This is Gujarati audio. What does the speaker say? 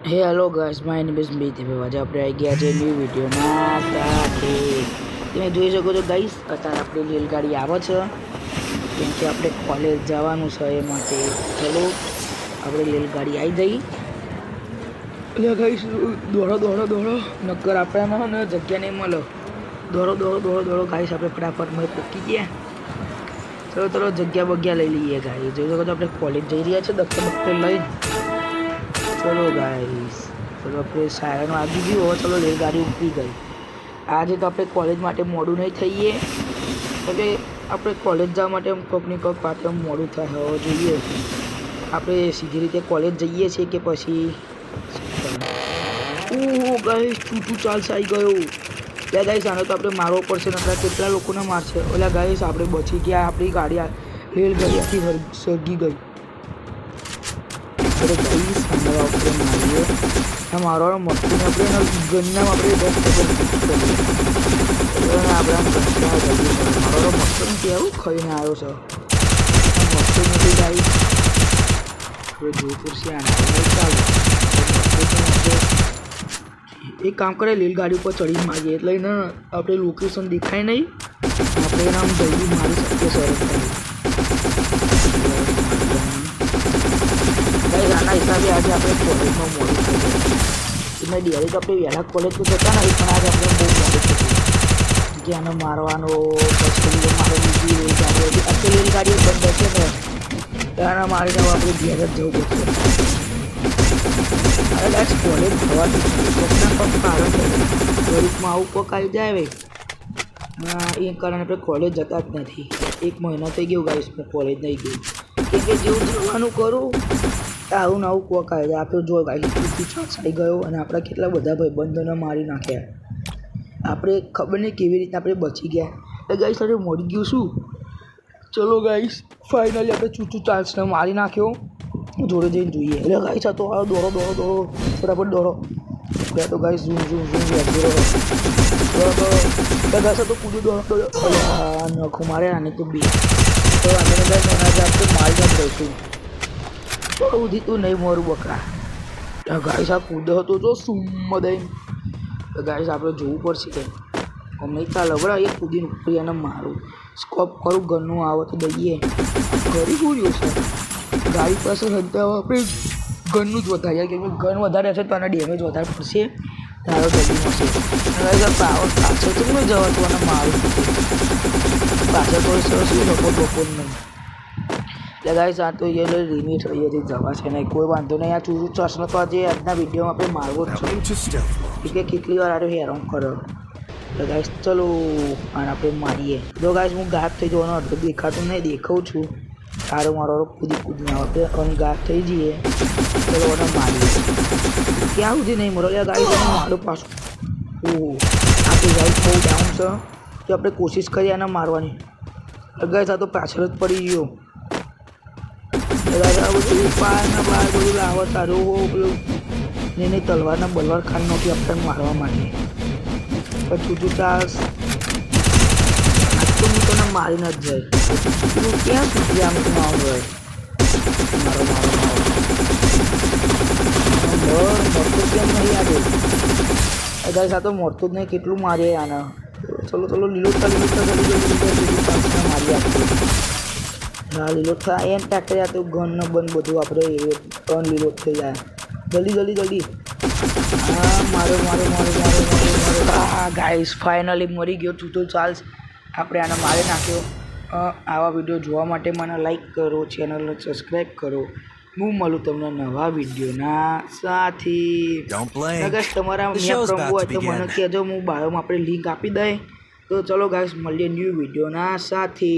હે hello guys, my name is Meet. આજે આપણે આવી ગયા છે ન્યૂ વિડીયોમાં સાથે. તમે જોઈ શકો છો ગાઈસ, અત્યારે આપણી રેલગાડી આવે છે કેમ કે આપણે કોલેજ જવાનું છે એ માટે. ચલો આપણે રેલગાડી આવી જઈ. એટલે ગાઈસ દોડો નક્કર આપણે ને જગ્યા નહીં મળે. દોડો ગાઈસ, આપણે ફટાફટ મેં પૂકી ગયા. ચલો જગ્યા બગ્યા લઈ લઈએ ગાઈસ. જોઈ શકો છો આપણે કોલેજ જઈ રહ્યા છે દફતર લઈને. ચલો ગાઈસ, ચલો આપણે સાયરન વાગી ગયું. હવે ચલો રેલગાડી ઉભી ગઈ. આજે તો આપણે કોલેજ માટે મોડું નહીં થઈએ, એટલે આપણે કોલેજ જવા માટે કોકની કોક પાટે મોડું થાય. હવે જોઈએ આપણે સીધી રીતે કોલેજ જઈએ છીએ કે પછી. ઓહો ગાઈસ, છૂટું ચાલશે આવી ગયો. ત્યાં ગાઈસ આને તો આપણે મારવો પડશે, નકર કેટલા લોકોને મારશે. ઓલા ગાઈસ આપણે બચી ગયા. આપણી ગાડી રેલગાડી આખી સળગી ગઈ. મારવાનો મસ્તી આપણે ગન્નામાં આપણે 10% આપણે મારવાનો મસ્ત નથી આવું ખાઈને આવ્યો છે. મસ્ત નથી ગાઈ આપણે જોઈ પડશે. ચાલો એક કામ કરે, રેલગાડી ઉપર ચડીને માગીએ એટલે ને આપણે લોકેશન દેખાય નહીં, આપણે એને આમ જલ્દી મારી શકીએ સરળતાથી. આના હિસાબે આજે આપણે કોલેજમાં મોડું થઈ ગયું. એટલે ડિયરી તો આપણે વહેલા કોલેજ તો જતા નથી, પણ આજે આપણે બહુ મોડું થયું કે આને મારવાનો. પછી મારે બીજી રેલગાડીઓ હતી, આખી રેલગાડીઓ બંધ હશે ને આના મારીને આપણે ઘેર જ જવું પડશે. અરે ગાઈસ, કોલેજ થવાથી કોકના કોક કારણ ગરીબમાં આવું કોક આવી જાય ભાઈ, એ કારણે આપણે કોલેજ જતા જ નથી. 1 મહિનો થઈ ગયો ગાઈસ, હું કોલેજ નહીં ગયું કેમ કે જેવું જવાનું કરું આવું ને આવું કોક આવી જાય. આપણે જો ગાઈસ ચાન્સ આવી ગયો અને આપણા કેટલા બધા ભાઈબંધોને મારી નાખ્યા. આપણે ખબર નહીં કેવી રીતે આપણે બચી ગયા. એટલે ગાઈસ આપણે મળી ગયું શું. ચલો ગાઈસ, ફાઇનલી આપણે ચૂચું ચાન્સને મારી નાખ્યો. જોડે જઈને જોઈએ. એટલે ગાઈસ આ તો દોડો ફટાફટ દોડો. ગયા તો ગાઈસ ઝૂમ ગાઈસ તો કૂદું દોડો. નખો મારે આને તો બી તો આપણે મારી જ રહીશું. સુધી તું નહીં મારું બકરા. ગાઈસ આ કૂદો હતો તો સુમ્મ દઈ. ગાઈસ આપણે જોવું પડશે કે અમને ચાલે બરાબર. એ કૂદીને ઉપરી અને મારું સ્કોપ કરું ગનનું આવે તો દઈએ. ઘરી પૂર્યું છે ગાડી પાસે હંતા આપણે ગનનું જ વધારીએ કેમ કે ગન વધારે હશે તો આના ડેમેજ વધારે પડશે. તારો જલ્દી મળશે. પાવર પાછળ તો નહીં જવાતું અને મારું પાછળ તો શું બપોર નહીં. એટલે ગાઈસ આ તો એ લિમિટ અહીંયાથી જવા છે નહીં, કોઈ વાંધો નહીં. આ ચૂરું ચસનો તો આજે આજના વિડીયોમાં આપણે મારવો જ છે કે કેટલી વાર આરે હેરાન કરો. એટલે ગાઈસ ચલો આને આપણે મારીએ. જો ગાઈસ હું ગાયબ થઈ જવાનો અડધો દેખાતું નહીં, દેખાઉં છું. તારો મારો કૂદીને આવે અને ગાયબ થઈ જઈએ. ચલો એને મારીએ. ક્યાં સુધી નહીં મરો ગાઈસ, એને મારું પાછું. ઓહો આપણી ગાઈસ બહુ ડાઉન છે તો આપણે કોશિશ કરીએ એને મારવાની. ગાઈસ આ તો પાછળ જ પડી ગયો. બધું પારના બહાર બધું લાવો સારું પેલું એને તલવારના બલવાર ખાન નહોતી આપણે મારવા માટે. પછી તું ચાસ આજ તો હું તને મારીને જ જાય. તું ક્યાં સુધી આમ તું આવો મારો મળતું કેમ નહીં આજે. ગાઈસ આ તો મળતું જ નહીં, કેટલું મારીએ આને. ચલો લીલોતા મારી આપીએ. હા લીલો થાય એમ ટાકર્યા તો ગન બન બધું આપણે ટર્ન લીલો થઈ જાય. જલ્દી હા મારો હા ગાઈસ ફાઇનલી મરી ગયો. છૂટો ચાલ્સ આપણે આને મારી નાખ્યો. આવા વિડીયો જોવા માટે મને લાઈક કરો, ચેનલને સબસ્ક્રાઈબ કરો. હું મળું તમને નવા વિડીયોના સાથે. ગાઈસ તમારા મેં રમવું હોય તો મને કહેજો, હું બાયોમાં આપણે લિંક આપી દઈએ. તો ચલો ગાઈસ મળીએ ન્યૂ વિડીયોના સાથે.